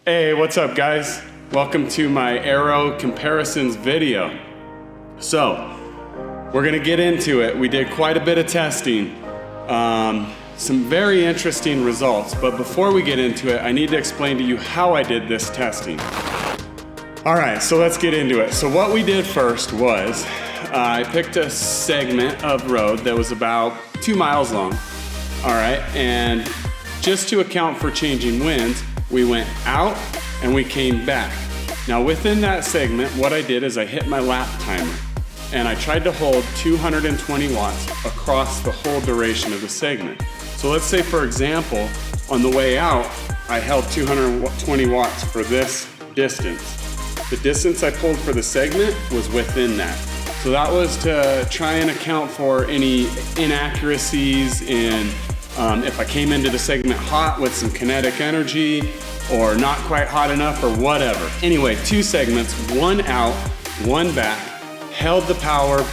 Hey, what's up guys? Welcome to my aero comparisons video. So, we're gonna get into it. We did quite a bit of testing. Some very interesting results, but before we get into it, I need to explain to you how I did this testing. All right, so let's get into it. So what we did first was, I picked a segment of road that was about 2 miles long, all right? And just to account for changing winds, we went out and we came back. Now within that segment, what I did is I hit my lap timer and I tried to hold 220 watts across the whole duration of the segment. So let's say for example, on the way out, I held 220 watts for this distance. The distance I pulled for the segment was within that. So that was to try and account for any inaccuracies in if I came into the segment hot with some kinetic energy or not quite hot enough or whatever. Anyway, 2 segments, one out, one back, held the power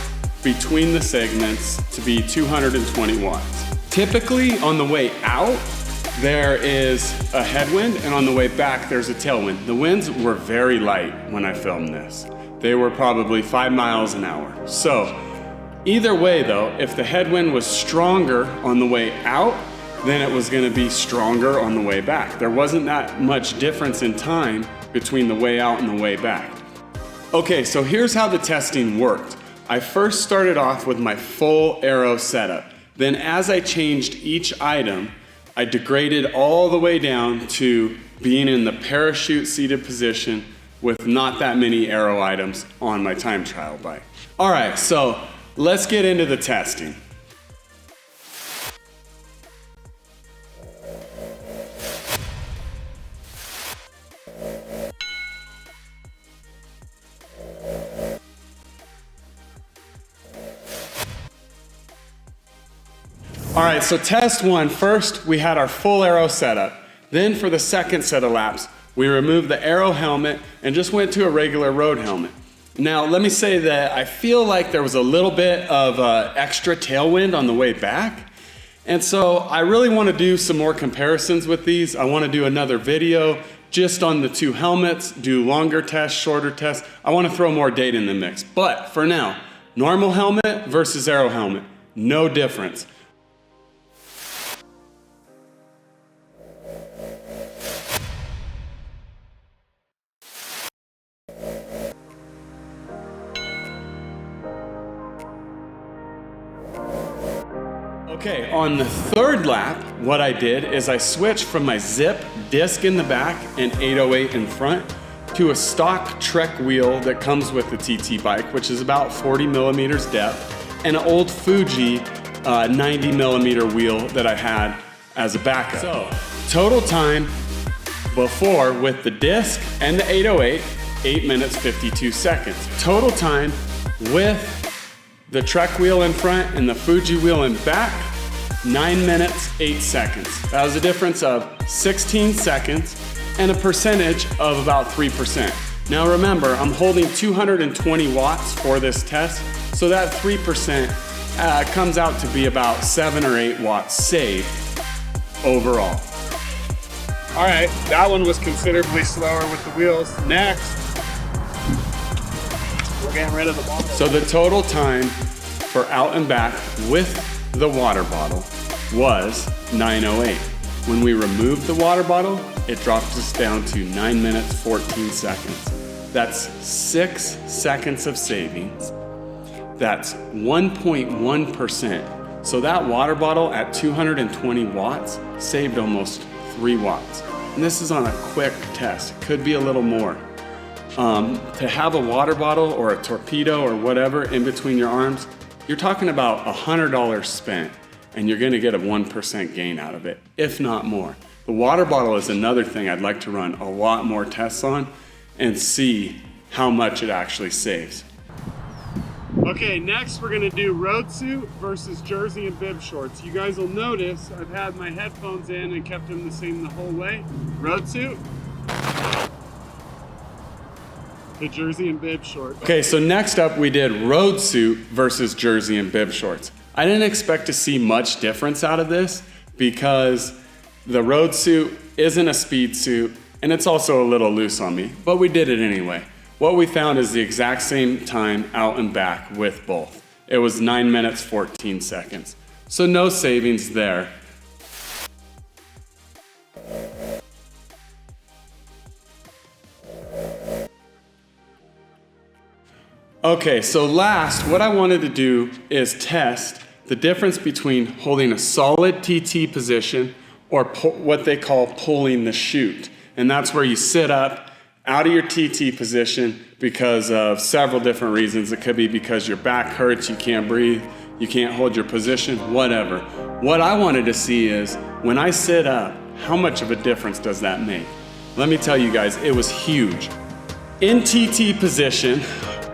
between the segments to be 220 watts. Typically on the way out, there is a headwind, and on the way back, there's a tailwind. The winds were very light when I filmed this. They were probably 5 miles an hour. So either way though, if the headwind was stronger on the way out, then it was gonna be stronger on the way back. There wasn't that much difference in time between the way out and the way back. Okay, so here's how the testing worked. I first started off with my full aero setup. Then as I changed each item, I degraded all the way down to being in the parachute seated position with not that many aero items on my time trial bike. All right, so let's get into the testing. All right, so test one. First, we had our full aero setup. Then for the second set of laps, we removed the aero helmet and just went to a regular road helmet. Now, let me say that I feel like there was a little bit of extra tailwind on the way back. And so I really want to do some more comparisons with these. I want to do another video just on the 2 helmets, do longer tests, shorter tests. I want to throw more data in the mix. But for now, normal helmet versus aero helmet, no difference. Okay, on the 3rd lap, what I did is I switched from my zip disc in the back and 808 in front to a stock Trek wheel that comes with the TT bike, which is about 40 millimeters depth, and an old Fuji 90 millimeter wheel that I had as a backup. So, total time before with the disc and the 808, 8 minutes 52 seconds. Total time with the Trek wheel in front and the Fuji wheel in back, 9 minutes, 8 seconds. That was a difference of 16 seconds and a percentage of about 3%. Now remember, I'm holding 220 watts for this test, so that 3% comes out to be about 7 or 8 watts saved overall. All right, that one was considerably slower with the wheels. Next, we're getting rid of the bottle. So the total time for out and back with the water bottle was 9:08. When we removed the water bottle, it dropped us down to 9 minutes, 14 seconds. That's 6 seconds of savings. That's 1.1%. So that water bottle at 220 watts saved almost 3 watts. And this is on a quick test. It could be a little more. To have a water bottle or a torpedo or whatever in between your arms, you're talking about $100 spent, and you're gonna get a 1% gain out of it, if not more. The water bottle is another thing I'd like to run a lot more tests on and see how much it actually saves. Okay, next we're gonna do road suit versus jersey and bib shorts. You guys will notice I've had my headphones in and kept them the same the whole way. Road suit, the jersey and bib shorts. Okay, so next up we did road suit versus jersey and bib shorts. I didn't expect to see much difference out of this because the road suit isn't a speed suit and it's also a little loose on me, but we did it anyway. What we found is the exact same time out and back with both. It was 9 minutes, 14 seconds. So no savings there. Okay, so last, what I wanted to do is test the difference between holding a solid TT position or what they call pulling the chute. And that's where you sit up out of your TT position because of several different reasons. It could be because your back hurts, you can't breathe, you can't hold your position, whatever. What I wanted to see is when I sit up, how much of a difference does that make? Let me tell you guys, it was huge. In TT position,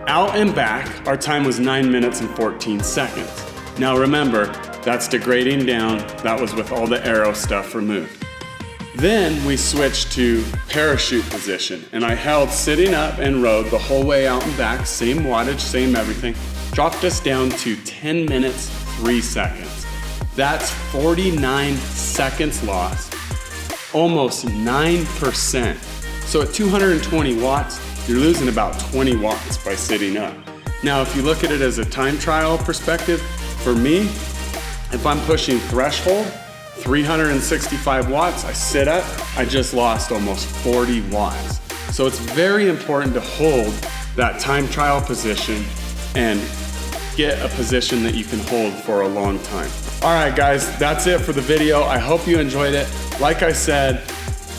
out and back, our time was 9 minutes and 14 seconds. Now remember, that's degrading down. That was with all the aero stuff removed. Then we switched to parachute position, and I held sitting up and rode the whole way out and back, same wattage, same everything. Dropped us down to 10 minutes, 3 seconds. That's 49 seconds lost, almost 9%. So at 220 watts, you're losing about 20 watts by sitting up. Now, if you look at it as a time trial perspective, for me, if I'm pushing threshold, 365 watts, I sit up, I just lost almost 40 watts. So it's very important to hold that time trial position and get a position that you can hold for a long time. All right, guys, that's it for the video. I hope you enjoyed it. Like I said,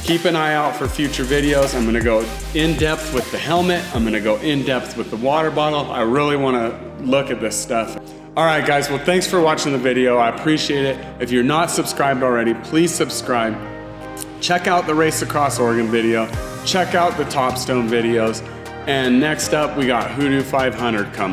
keep an eye out for future videos. I'm gonna go in depth with the helmet. I'm gonna go in depth with the water bottle. I really wanna look at this stuff. All right, guys, well, thanks for watching the video. I appreciate it. If you're not subscribed already, please subscribe. Check out the Race Across Oregon video. Check out the Topstone videos. And next up, we got Hoodoo 500 coming.